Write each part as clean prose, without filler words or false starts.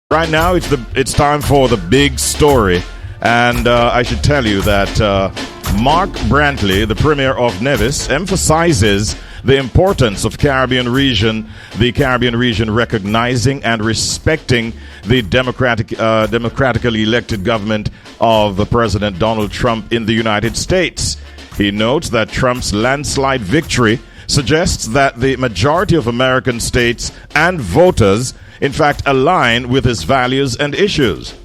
Right now, it's time for the big story, and I should tell you that Mark Brantley, the Premier of Nevis, emphasizes the importance of the Caribbean region recognizing and respecting the democratically elected government of President Donald Trump in the United States. He notes that Trump's landslide victory suggests that the majority of American states and voters in fact align with his values and issues.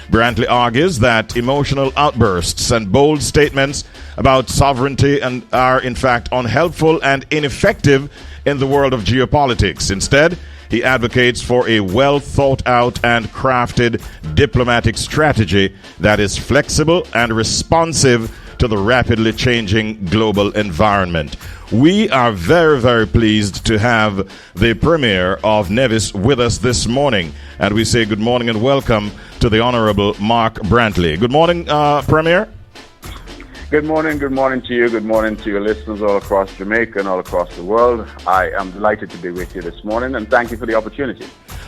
Brantley argues that emotional outbursts and bold statements about sovereignty are in fact unhelpful and ineffective in the world of geopolitics. Instead, he advocates for a well thought out and crafted diplomatic strategy that is flexible and responsive to the rapidly changing global environment. We are very, very pleased to have the Premier of Nevis with us this morning, and we say good morning and welcome to the Honorable Mark Brantley. Good morning, Premier. Good morning to you. Good morning to your listeners all across Jamaica and all across the world. I am delighted to be with you this morning, and thank you for the opportunity.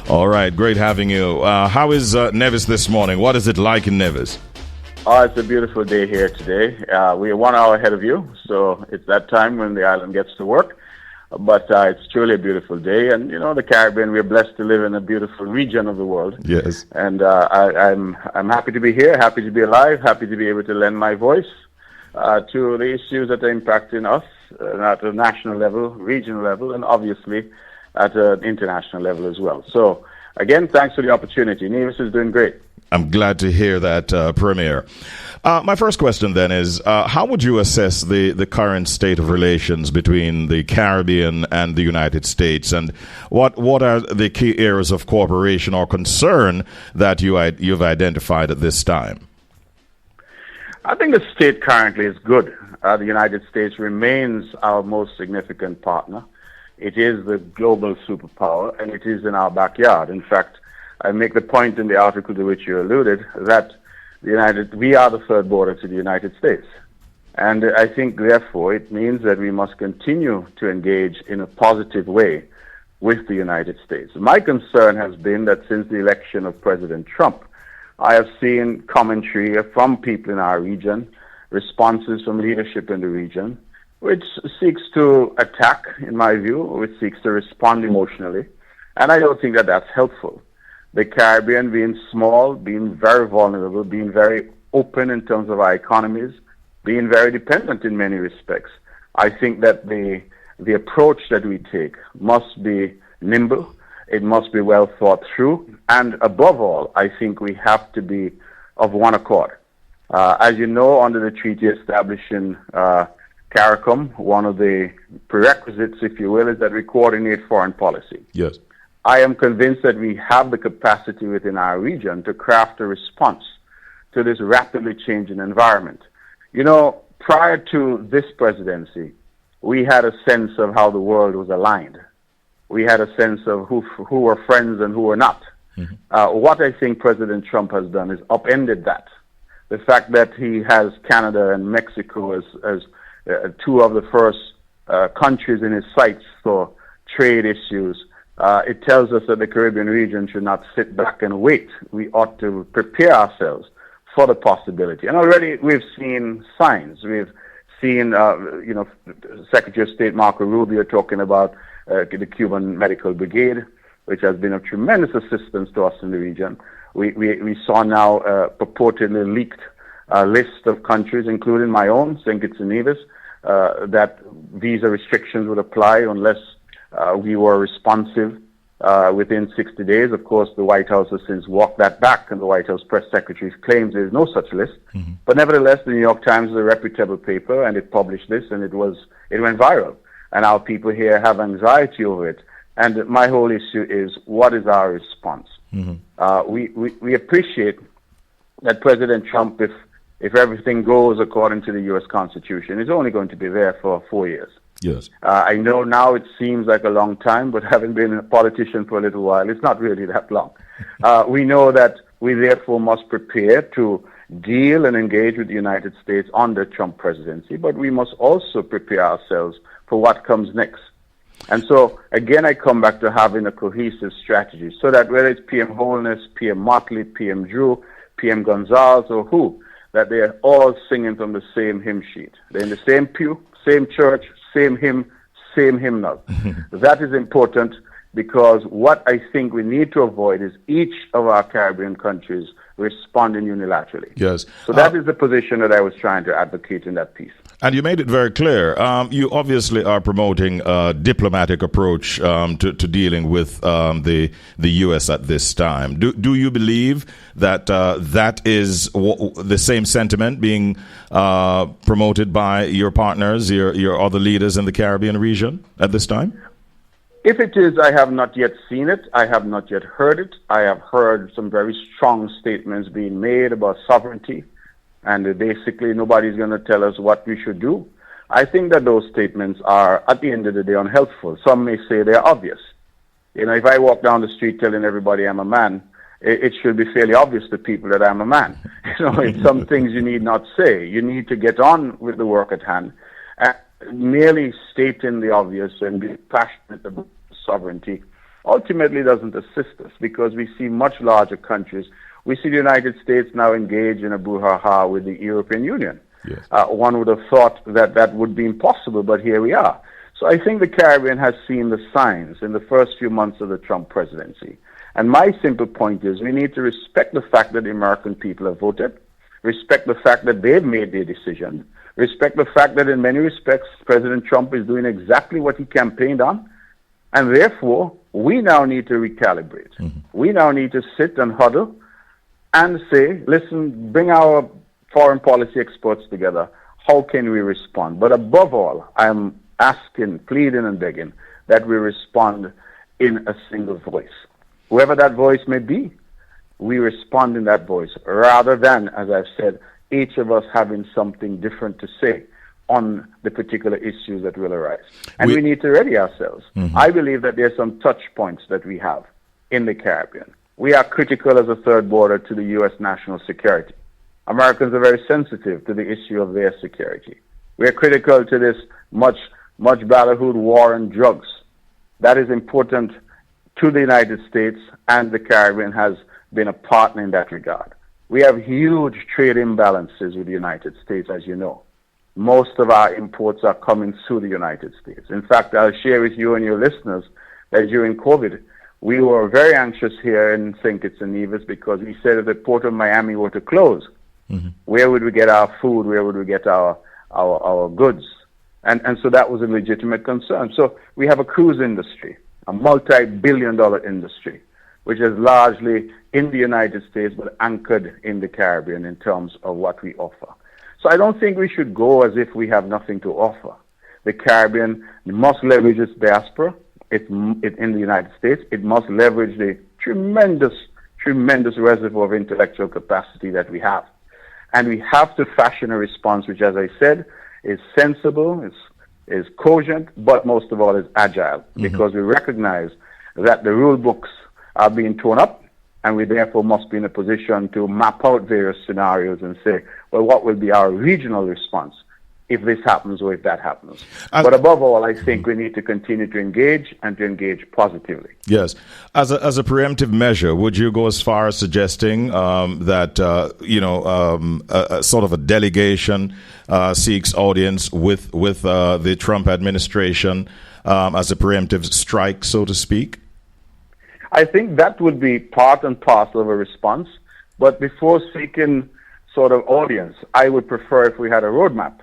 All right, great having you. How is Nevis this morning? What is it like in Nevis? Oh, it's a beautiful day here today. We are 1 hour ahead of you, so it's that time when the island gets to work. But it's truly a beautiful day. And, you know, the Caribbean, we're blessed to live in a beautiful region of the world. Yes. And I'm happy to be here, happy to be alive, happy to be able to lend my voice to the issues that are impacting us at a national level, regional level, and obviously at an international level as well. So, again, thanks for the opportunity. Nevis is doing great. I'm glad to hear that, Premier. My first question then is, how would you assess the current state of relations between the Caribbean and the United States, and what are the key areas of cooperation or concern that you've identified at this time? I think the state currently is good. The United States remains our most significant partner. It is the global superpower, and it is in our backyard. In fact, I make the point in the article to which you alluded that we are the third border to the United States. And I think, therefore, it means that we must continue to engage in a positive way with the United States. My concern has been that since the election of President Trump, I have seen commentary from people in our region, responses from leadership in the region, which seeks to attack, in my view, which seeks to respond emotionally. And I don't think that that's helpful. The Caribbean being small, being very vulnerable, being very open in terms of our economies, being very dependent in many respects. I think that the approach that we take must be nimble, it must be well thought through, and above all, I think we have to be of one accord. As you know, under the treaty establishing CARICOM, one of the prerequisites, if you will, is that we coordinate foreign policy. Yes. I am convinced that we have the capacity within our region to craft a response to this rapidly changing environment. You know, prior to this presidency, we had a sense of how the world was aligned. We had a sense of who were friends and who were not. Mm-hmm. What I think President Trump has done is upended that. The fact that he has Canada and Mexico as two of the first countries in his sights for trade issues, it tells us that the Caribbean region should not sit back and wait. We ought to prepare ourselves for the possibility. And already we've seen signs. We've seen, Secretary of State Marco Rubio talking about the Cuban Medical Brigade, which has been of tremendous assistance to us in the region. We saw now a purportedly leaked list of countries, including my own, St. Kitts and Nevis, that visa restrictions would apply unless we were responsive within 60 days. Of course, the White House has since walked that back, and the White House press secretary claims there is no such list. Mm-hmm. But nevertheless, the New York Times is a reputable paper, and it published this, and it went viral. And our people here have anxiety over it. And my whole issue is, what is our response? Mm-hmm. We appreciate that President Trump, if everything goes according to the U.S. Constitution, is only going to be there for 4 years. Yes. I know now it seems like a long time, but having been a politician for a little while, it's not really that long. We know that we therefore must prepare to deal and engage with the United States under Trump presidency, but we must also prepare ourselves for what comes next. And so, again, I come back to having a cohesive strategy so that whether it's PM Holness, PM Motley, PM Drew, PM Gonzalez, or who, that they're all singing from the same hymn sheet. They're in the same pew, same church, same hymn, same hymnal. That is important because what I think we need to avoid is each of our Caribbean countries responding unilaterally. Yes. So that is the position that I was trying to advocate in that piece. And you made it very clear. You obviously are promoting a diplomatic approach to dealing with the U.S. at this time. Do you believe that that is the same sentiment being promoted by your partners, your other leaders in the Caribbean region at this time? If it is, I have not yet seen it. I have not yet heard it. I have heard some very strong statements being made about sovereignty, and basically nobody's going to tell us what we should do. I think that those statements are, at the end of the day, unhelpful. Some may say they're obvious. If I walk down the street telling everybody I'm a man, it should be fairly obvious to people that I'm a man. It's some things you need not say. You need to get on with the work at hand. Merely stating the obvious and being passionate about sovereignty ultimately doesn't assist us because we see much larger countries. We see the United States now engaged in a brouhaha with the European Union. Yes. One would have thought that that would be impossible, but here we are. So I think the Caribbean has seen the signs in the first few months of the Trump presidency. And my simple point is we need to respect the fact that the American people have voted, respect the fact that they've made their decision, respect the fact that in many respects President Trump is doing exactly what he campaigned on, and therefore we now need to recalibrate. Mm-hmm. We now need to sit and huddle and say, listen, bring our foreign policy experts together. How can we respond? But above all, I'm asking, pleading and begging that we respond in a single voice. Whoever that voice may be, we respond in that voice rather than, as I've said, each of us having something different to say on the particular issues that will arise. And we need to ready ourselves. Mm-hmm. I believe that there are some touch points that we have in the Caribbean. We are critical as a third border to the U.S. national security. Americans are very sensitive to the issue of their security. We are critical to this much ballyhooed war on drugs. That is important to the United States, and the Caribbean has been a partner in that regard. We have huge trade imbalances with the United States, as you know. Most of our imports are coming through the United States. In fact, I'll share with you and your listeners that during COVID, we were very anxious here in St. Kitts and Nevis because we said if the port of Miami were to close, mm-hmm. where would we get our food? Where would we get our goods? And so that was a legitimate concern. So we have a cruise industry, a multi-billion-dollar industry, which is largely in the United States but anchored in the Caribbean in terms of what we offer. So I don't think we should go as if we have nothing to offer. The Caribbean must leverage its diaspora in the United States. It must leverage the tremendous reservoir of intellectual capacity that we have. And we have to fashion a response which, as I said, is sensible, is cogent, but most of all is agile, mm-hmm. because we recognize that the rule books are being torn up, and we therefore must be in a position to map out various scenarios and say, well, what will be our regional response if this happens or if that happens? But above all, I think we need to continue to engage and to engage positively. Yes. As a preemptive measure, would you go as far as suggesting that, a sort of a delegation seeks audience with the Trump administration as a preemptive strike, so to speak? I think that would be part and parcel of a response. But before seeking sort of audience, I would prefer if we had a roadmap.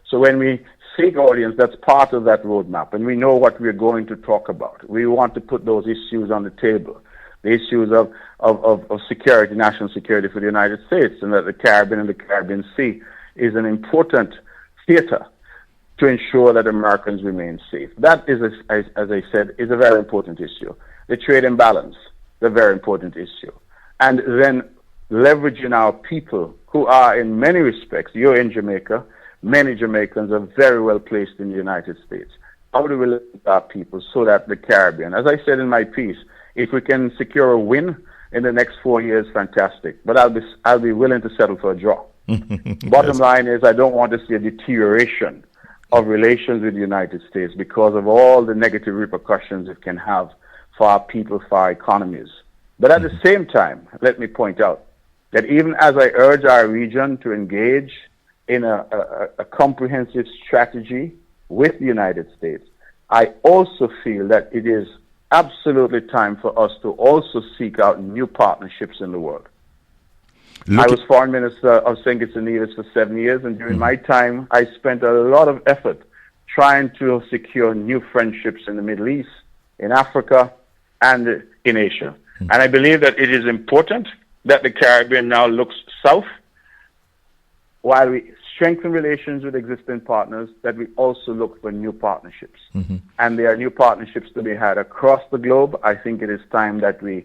So when we seek audience, that's part of that roadmap, and we know what we're going to talk about. We want to put those issues on the table, the issues of security, national security for the United States, and that the Caribbean and the Caribbean Sea is an important theater to ensure that Americans remain safe. That is, as I said, is a very important issue. The trade imbalance, the very important issue. And then leveraging our people who are in many respects, you're in Jamaica, many Jamaicans are very well placed in the United States. How do we live with our people so that the Caribbean, as I said in my piece, if we can secure a win in the next 4 years, fantastic. But I'll be willing to settle for a draw. Bottom line is I don't want to see a deterioration of relations with the United States because of all the negative repercussions it can have for our people, for our economies. But at the same time, let me point out that even as I urge our region to engage in a comprehensive strategy with the United States, I also feel that it is absolutely time for us to also seek out new partnerships in the world. I was foreign minister of St. Kitts and Nevis for 7 years, and during my time, I spent a lot of effort trying to secure new friendships in the Middle East, in Africa, and in Asia. And I believe that it is important that the Caribbean now looks south, while we strengthen relations with existing partners, that we also look for new partnerships. And there are new partnerships to be had across the globe. I think it is time that the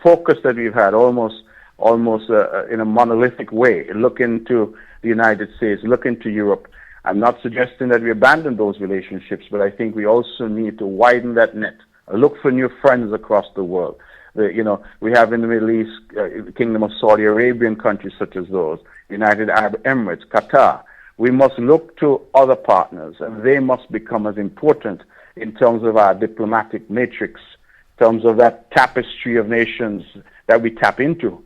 focus that we've had almost in a monolithic way, look into the United States, look into Europe. I'm not suggesting that we abandon those relationships, but I think we also need to widen that net, look for new friends across the world. We have in the Middle East, the Kingdom of Saudi Arabian countries such as those, United Arab Emirates, Qatar. We must look to other partners, and they must become as important in terms of our diplomatic matrix, in terms of that tapestry of nations that we tap into,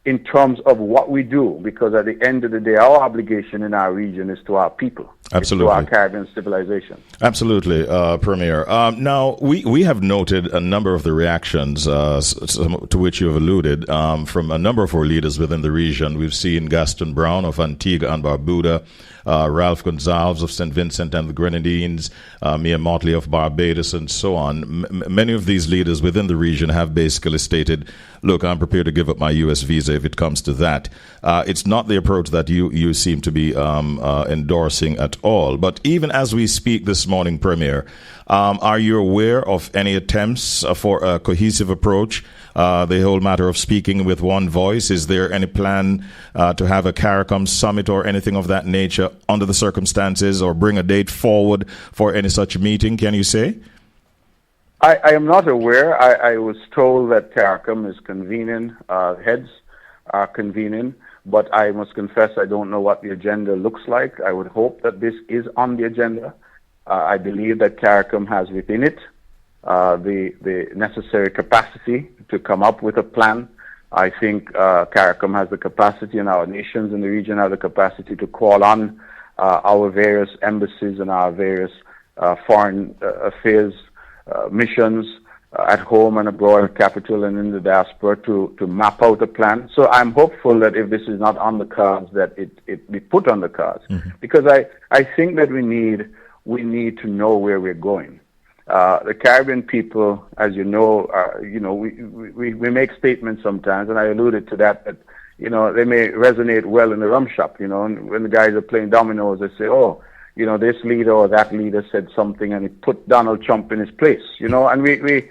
in terms of what we do, because at the end of the day, our obligation in our region is to our people. Absolutely. To our Caribbean civilization. Absolutely, Premier. Now, we have noted a number of the reactions to which you have alluded from a number of our leaders within the region. We've seen Gaston Brown of Antigua and Barbuda, Ralph Gonsalves of St. Vincent and the Grenadines, Mia Motley of Barbados, and so on. Many of these leaders within the region have basically stated, look, I'm prepared to give up my U.S. visa if it comes to that. It's not the approach that you seem to be endorsing at all. But even as we speak this morning, Premier, are you aware of any attempts for a cohesive approach? The whole matter of speaking with one voice, is there any plan to have a CARICOM summit or anything of that nature under the circumstances, or bring a date forward for any such meeting, can you say? I am not aware. I was told that CARICOM is convening, heads are convening, but I must confess I don't know what the agenda looks like. I would hope that this is on the agenda. I believe that CARICOM has within it the necessary capacity to come up with a plan. I think CARICOM has the capacity, and our nations in the region have the capacity to call on our various embassies and our various foreign affairs missions at home and abroad, capital and in the diaspora, to map out a plan. So I'm hopeful that if this is not on the cards, that it be put on the cards, because I think that we need to know where we're going. The Caribbean people, as you know, we make statements sometimes, and I alluded to that they may resonate well in the rum shop, and when the guys are playing dominoes, they say, oh, this leader or that leader said something and he put Donald Trump in his place, and we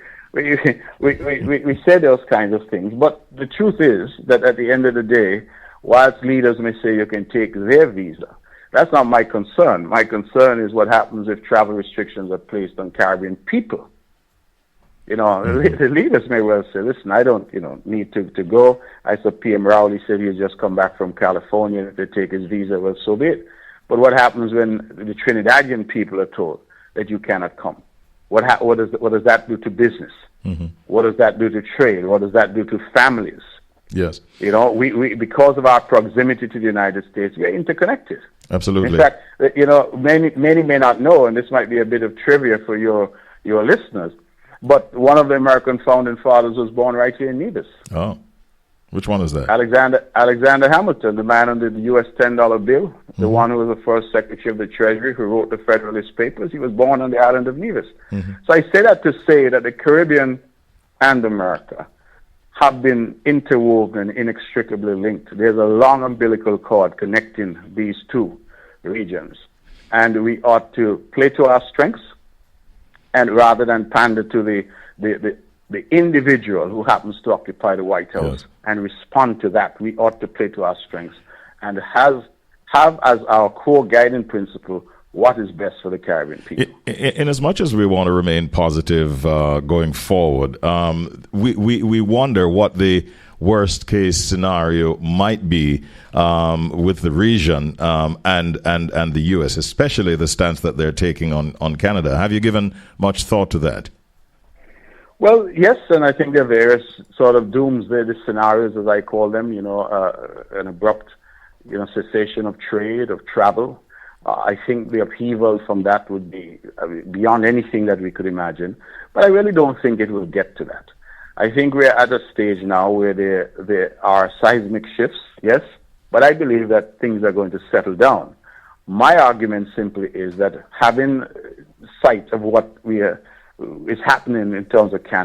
say those kinds of things. But the truth is that at the end of the day, whilst leaders may say you can take their visa, that's not my concern. My concern is what happens if travel restrictions are placed on Caribbean people. The leaders may well say, listen, I don't, need to go. I saw PM Rowley said he'd just come back from California. If they take his visa, well, so be it. But what happens when the Trinidadian people are told that you cannot come? What does that do to business? What does that do to trade? What does that do to families? Yes. We because of our proximity to the United States, we are interconnected. Absolutely. In fact, many may not know, and this might be a bit of trivia for your listeners, but one of the American founding fathers was born right here in Nevis. Oh. Which one is that? Alexander Hamilton, the man under the U.S. $10 bill, the one who was the first Secretary of the Treasury, who wrote the Federalist Papers. He was born on the island of Nevis. So I say that to say that the Caribbean and America have been interwoven and inextricably linked. There's a long umbilical cord connecting these two regions. And we ought to play to our strengths, and rather than pander to the individual who happens to occupy the White House and respond to that, we ought to play to our strengths and have as our core guiding principle what is best for the Caribbean people. In as much as we want to remain positive going forward, we wonder what the worst case scenario might be with the region and the U.S., especially the stance that they're taking on Canada. Have you given much thought to that? Well, yes, and I think there are various sort of doomsday scenarios, as I call them, an abrupt, cessation of trade, of travel. I think the upheaval from that would be beyond anything that we could imagine. But I really don't think it will get to that. I think we're at a stage now where there are seismic shifts, yes, but I believe that things are going to settle down. My argument simply is that having sight of what is happening in terms of Canada,